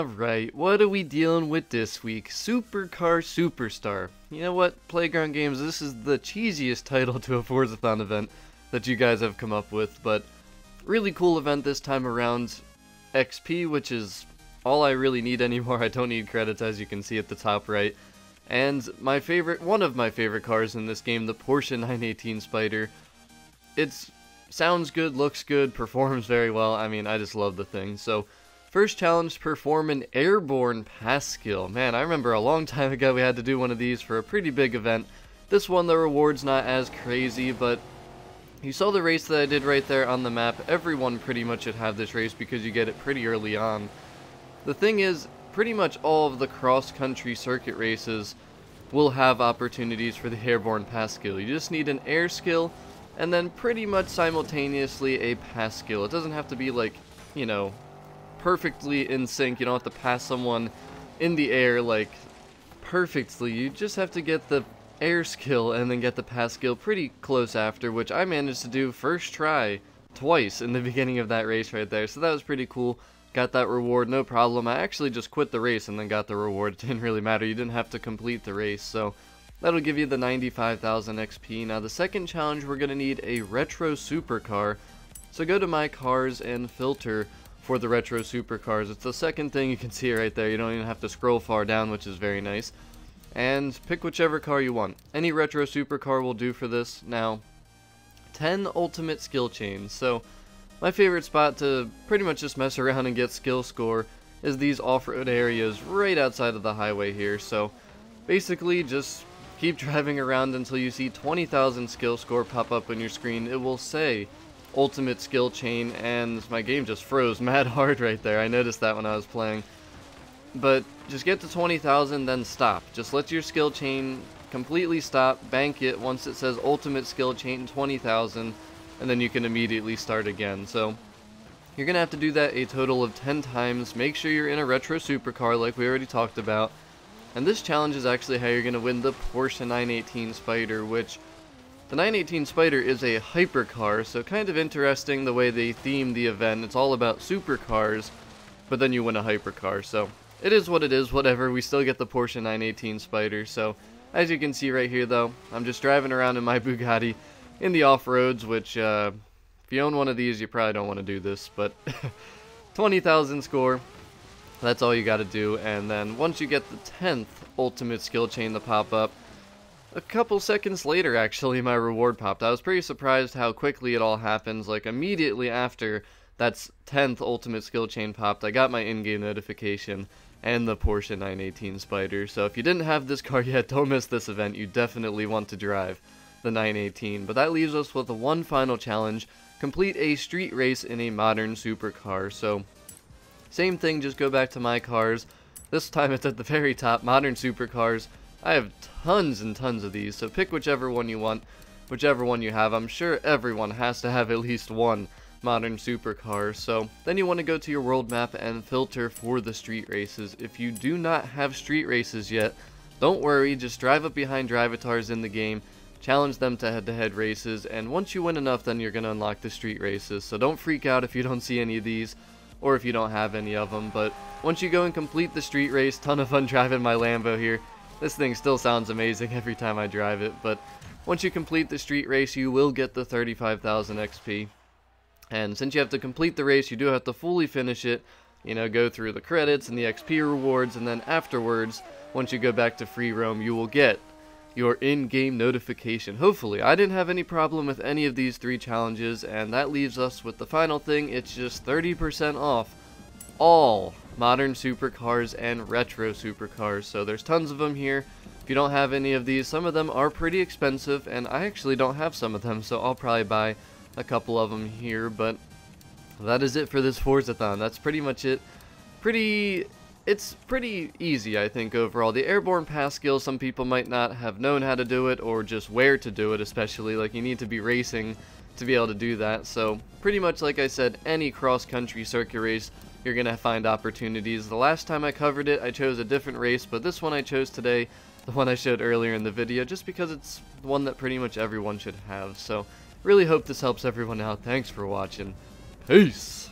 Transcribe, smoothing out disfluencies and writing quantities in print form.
Alright, what are we dealing with this week? Supercar Superstar. You know what, Playground Games, this is the cheesiest title to a Forzathon event that you guys have come up with, but really cool event this time around. XP, which is all I really need anymore. I don't need credits, as you can see at the top right. And one of my favorite cars in this game, the Porsche 918 Spyder. It's sounds good, looks good, performs very well. I mean, I just love the thing. So, first challenge, perform an Airborne pass skill. Man, I remember a long time ago we had to do one of these for a pretty big event. This one, the reward's not as crazy, but you saw the race that I did right there on the map. Everyone pretty much should have this race because you get it pretty early on. The thing is, pretty much all of the cross-country circuit races will have opportunities for the Airborne pass skill. You just need an air skill, and then pretty much simultaneously a pass skill. It doesn't have to be like, you know, perfectly in sync. You don't have to pass someone in the air like perfectly. You just have to get the air skill and then get the pass skill pretty close after, which I managed to do first try twice in the beginning of that race right there. So that was pretty cool. Got that reward, no problem. I actually just quit the race and then got the reward. It didn't really matter. You didn't have to complete the race. So that'll give you the 95,000 XP. Now the second challenge, we're going to need a retro supercar. So go to my cars and filter for the retro supercars. It's the second thing you can see right there. You don't even have to scroll far down, which is very nice. And pick whichever car you want. Any retro supercar will do for this. Now, 10 ultimate skill chains. So my favorite spot to pretty much just mess around and get skill score is these off-road areas right outside of the highway here. So basically just keep driving around until you see 20,000 skill score pop up on your screen. It will say ultimate skill chain, and my game just froze mad hard right there. I noticed that when I was playing. But just get to 20,000, then stop. Just let your skill chain completely stop, bank it once it says ultimate skill chain 20,000, and then you can immediately start again. So you're going to have to do that a total of 10 times. Make sure you're in a retro supercar like we already talked about. And this challenge is actually how you're going to win the Porsche 918 Spyder, which the 918 Spyder is a hypercar, so kind of interesting the way they theme the event. It's all about supercars, but then you win a hypercar, so it is what it is, whatever. We still get the Porsche 918 Spyder. So as you can see right here though, I'm just driving around in my Bugatti in the off-roads, which if you own one of these, you probably don't want to do this, but 20,000 score, that's all you got to do. And then once you get the 10th ultimate skill chain to pop up, a couple seconds later actually my reward popped. I was pretty surprised how quickly it all happens. Like immediately after that 10th ultimate skill chain popped, I got my in-game notification and the Porsche 918 Spyder. So if you didn't have this car yet, don't miss this event. You definitely want to drive the 918. But that leaves us with one final challenge: complete a street race in a modern supercar. So same thing, just go back to my cars. This time it's at the very top, modern supercars. I have tons and tons of these, so pick whichever one you want, whichever one you have. I'm sure everyone has to have at least one modern supercar. So then you want to go to your world map and filter for the street races. If you do not have street races yet, don't worry, just drive up behind drivatars in the game, challenge them to head-to-head races, and once you win enough, then you're going to unlock the street races. So don't freak out if you don't see any of these, or if you don't have any of them. But once you go and complete the street race, ton of fun driving my Lambo here. This thing still sounds amazing every time I drive it, but once you complete the street race, you will get the 35,000 XP. And since you have to complete the race, you do have to fully finish it, you know, go through the credits and the XP rewards, and then afterwards, once you go back to free roam, you will get your in-game notification. Hopefully. I didn't have any problem with any of these 3 challenges, and that leaves us with the final thing. It's just 30% off all modern supercars and retro supercars. So there's tons of them here. If you don't have any of these, some of them are pretty expensive, and I actually don't have some of them, so I'll probably buy a couple of them here. But that is it for this Forzathon. That's pretty much it. It's pretty easy, I think, overall. The Airborne pass skill, some people might not have known how to do it, or just where to do it, especially. Like, you need to be racing to be able to do that. So pretty much like I said, any cross-country circuit race, you're gonna find opportunities. The last time I covered it, I chose a different race, but this one I chose today, the one I showed earlier in the video, just because it's the one that pretty much everyone should have. So really hope this helps everyone out. Thanks for watching. Peace!